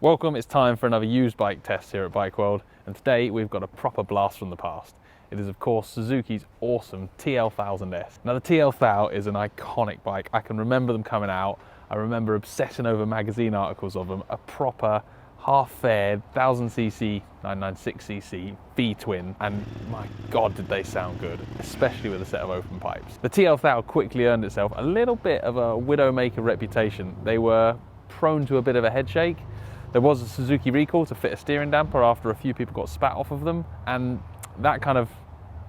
Welcome, it's time for another used bike test here at Bike World, and today we've got a proper blast from the past. It is of course Suzuki's awesome TL1000S. Now the TL1000 is an iconic bike. I can remember them coming out. I remember obsessing over magazine articles of them. A proper half-faired 1000cc 996cc V-twin, and my god did they sound good, especially with a set of open pipes. The TL1000 quickly earned itself a little bit of a widowmaker reputation. They were prone to a bit of a head shake. There was a Suzuki recall to fit a steering damper after a few people got spat off of them, and that kind of,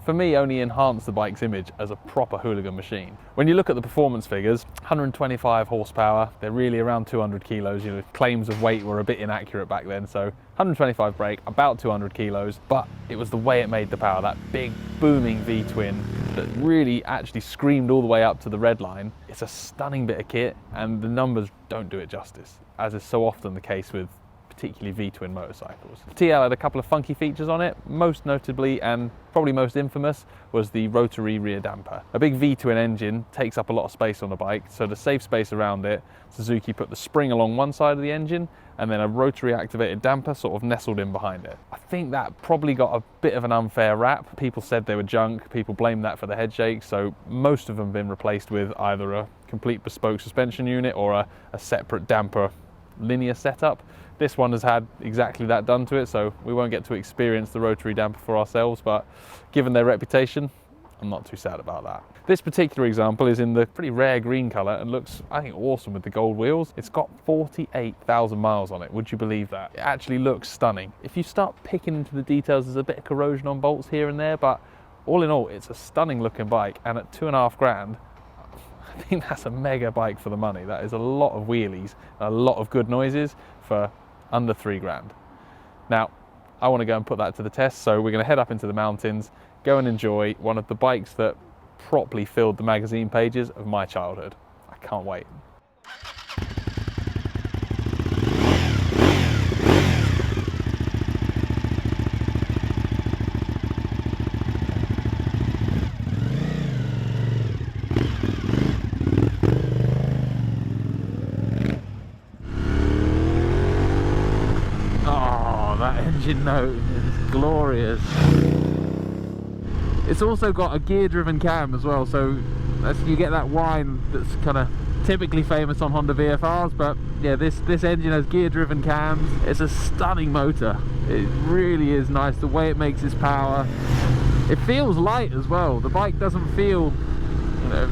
for me, only enhanced the bike's image as a proper hooligan machine. When you look at the performance figures, 125 horsepower, they're really around 200 kilos. You know, claims of weight were a bit inaccurate back then, so 125 brake, about 200 kilos, but it was the way it made the power, that big booming V-twin that really actually screamed all the way up to the red line. It's a stunning bit of kit, and the numbers don't do it justice, as is so often the case with particularly V-twin motorcycles. TL had a couple of funky features on it, most notably and probably most infamous was the rotary rear damper. A big V-twin engine takes up a lot of space on the bike, so to save space around it, Suzuki put the spring along one side of the engine and then a rotary activated damper sort of nestled in behind it. I think that probably got a bit of an unfair rap. People said they were junk, people blamed that for the head shake, so most of them have been replaced with either a complete bespoke suspension unit or a separate damper linear setup. This one has had exactly that done to it, so we won't get to experience the rotary damper for ourselves, but given their reputation, I'm not too sad about that. This particular example is in the pretty rare green colour and looks, I think, awesome with the gold wheels. It's got 48,000 miles on it, would you believe that? It actually looks stunning. If you start picking into the details, there's a bit of corrosion on bolts here and there, but all in all, it's a stunning looking bike, and at 2.5 grand, I think that's a mega bike for the money. That is a lot of wheelies, a lot of good noises for under 3 grand. Now, I want to go and put that to the test, so we're going to head up into the mountains, go and enjoy one of the bikes that properly filled the magazine pages of my childhood. I can't wait. Engine note is glorious. It's also got a gear driven cam as well, so you get that whine that's kind of typically famous on Honda VFRs, but yeah, this engine has gear driven cams. It's a stunning motor. It really is nice the way it makes its power. It feels light as well. The bike doesn't feel, you know,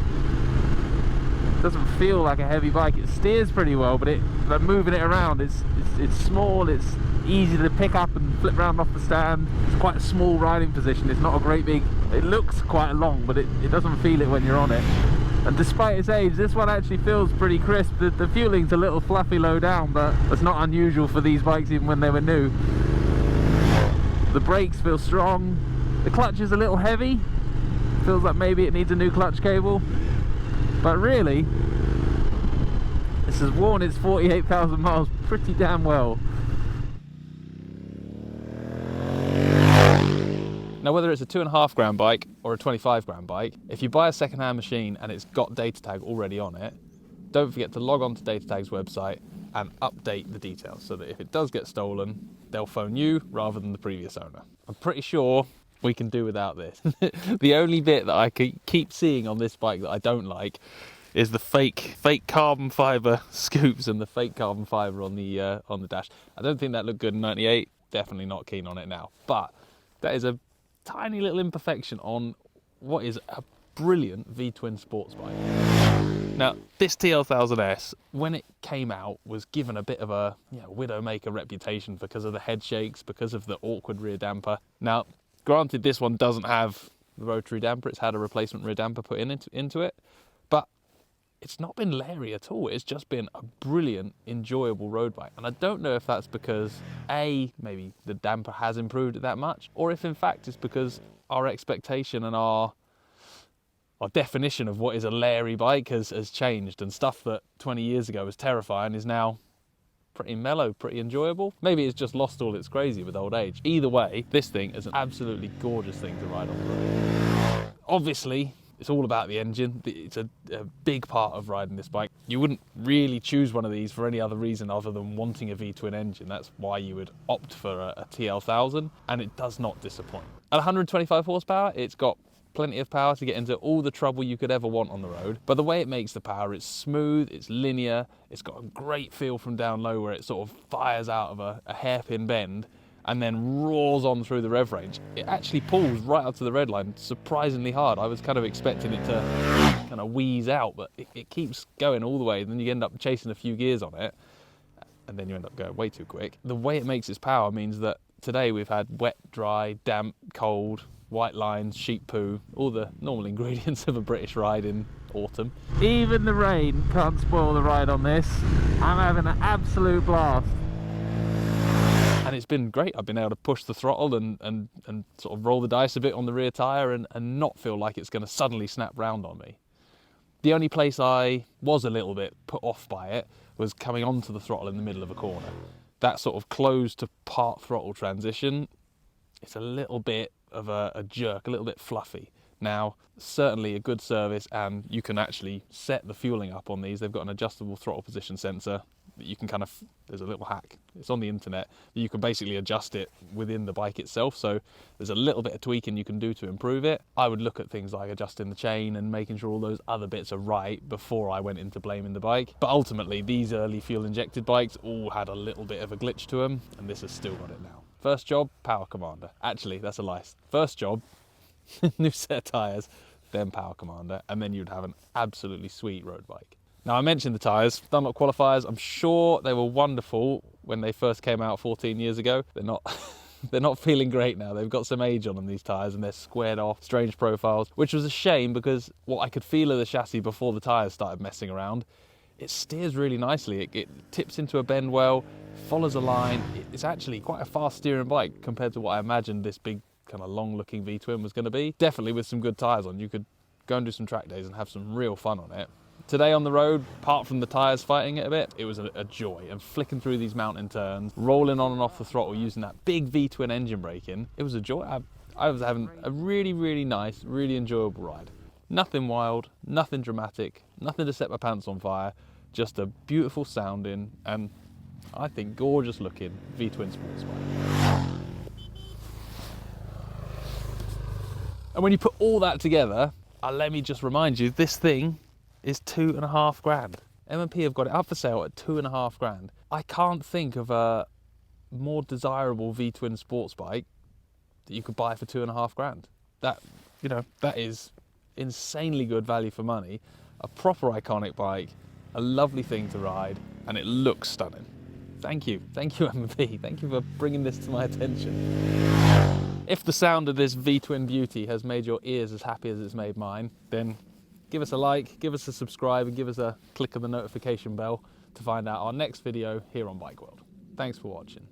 doesn't feel like a heavy bike. It steers pretty well, but like moving it around, it's small, it's easy to pick up and flip around off the stand. It's quite a small riding position. It's not a great big, it looks quite long, but it doesn't feel it when you're on it. And despite its age, this one actually feels pretty crisp. The fueling's a little fluffy low down, but that's not unusual for these bikes even when they were new. The brakes feel strong. The clutch is a little heavy. Feels like maybe it needs a new clutch cable. But really, this has worn its 48,000 miles pretty damn well. Now, whether it's a 2.5 grand bike or a 25 grand bike, if you buy a second-hand machine and it's got data tag already on it, don't forget to log on to Datatag's website and update the details so that if it does get stolen, they'll phone you rather than the previous owner. I'm pretty sure we can do without this. The only bit that I keep seeing on this bike that I don't like is the fake carbon fibre scoops and the fake carbon fibre on the dash. I don't think that looked good in '98. Definitely not keen on it now. But that is a tiny little imperfection on what is a brilliant V-twin sports bike. Now, this TL1000S, when it came out, was given a bit of a widowmaker reputation because of the head shakes, because of the awkward rear damper. Now, granted, this one doesn't have the rotary damper. It's had a replacement rear damper put into it, but it's not been leery at all. It's just been a brilliant, enjoyable road bike. And I don't know if that's because, A, maybe the damper has improved it that much, or if in fact it's because our expectation and our definition of what is a leery bike has changed, and stuff that 20 years ago was terrifying is now pretty mellow, pretty enjoyable. Maybe it's just lost all its crazy with old age. Either way, this thing is an absolutely gorgeous thing to ride on the road. Obviously, It's all about the engine. It's a big part of riding this bike. You wouldn't really choose one of these for any other reason other than wanting a V-twin engine. That's why you would opt for a TL1000, and it does not disappoint. At 125 horsepower, it's got plenty of power to get into all the trouble you could ever want on the road. But the way it makes the power, it's smooth, it's linear, it's got a great feel from down low where it sort of fires out of a hairpin bend and then roars on through the rev range. It actually pulls right up to the red line surprisingly hard. I was kind of expecting it to kind of wheeze out, but it keeps going all the way, and then you end up chasing a few gears on it, and then you end up going way too quick. The way it makes its power means that today we've had wet, dry, damp, cold, white lines, sheep poo, all the normal ingredients of a British ride in autumn. Even the rain can't spoil the ride on this. I'm having an absolute blast. And it's been great. I've been able to push the throttle and sort of roll the dice a bit on the rear tyre and not feel like it's going to suddenly snap round on me. The only place I was a little bit put off by it was coming onto the throttle in the middle of a corner. That sort of closed to part throttle transition, it's a little bit of a jerk, a little bit fluffy. Now, certainly a good service, and you can actually set the fueling up on these. They've got an adjustable throttle position sensor that you can kind of, there's a little hack, it's on the internet, that you can basically adjust it within the bike itself. So there's a little bit of tweaking you can do to improve it. I would look at things like adjusting the chain and making sure all those other bits are right before I went into blaming the bike. But ultimately, these early fuel injected bikes all had a little bit of a glitch to them, and this has still got it now. First job, Power Commander. Actually, that's a lie. First job, new set of tyres, then Power Commander, and then you'd have an absolutely sweet road bike. Now, I mentioned the tyres, Dunlop qualifiers. I'm sure they were wonderful when they first came out 14 years ago. They're not they're not feeling great now. They've got some age on them, these tyres, and they're squared off, strange profiles, which was a shame because what I could feel of the chassis before the tyres started messing around, it steers really nicely. It tips into a bend well, follows a line. It's actually quite a fast steering bike compared to what I imagined this big kind of long looking V-twin was going to be. Definitely with some good tyres on, you could go and do some track days and have some real fun on it. Today on the road, apart from the tyres fighting it a bit, it was a joy. And flicking through these mountain turns, rolling on and off the throttle using that big V-twin engine braking, it was a joy. I was having a really, really nice, really enjoyable ride. Nothing wild, nothing dramatic, nothing to set my pants on fire, just a beautiful sounding and I think gorgeous looking V-twin sports bike. And when you put all that together, let me just remind you, this thing is $2.5 grand. M&P have got it up for sale at $2.5 grand. I can't think of a more desirable V-twin sports bike that you could buy for $2.5 grand. That is insanely good value for money. A proper iconic bike, a lovely thing to ride, and it looks stunning. Thank you M&P. Thank you for bringing this to my attention. If the sound of this V-twin beauty has made your ears as happy as it's made mine, then give us a like, give us a subscribe, and give us a click of the notification bell to find out our next video here on Bike World. Thanks for watching.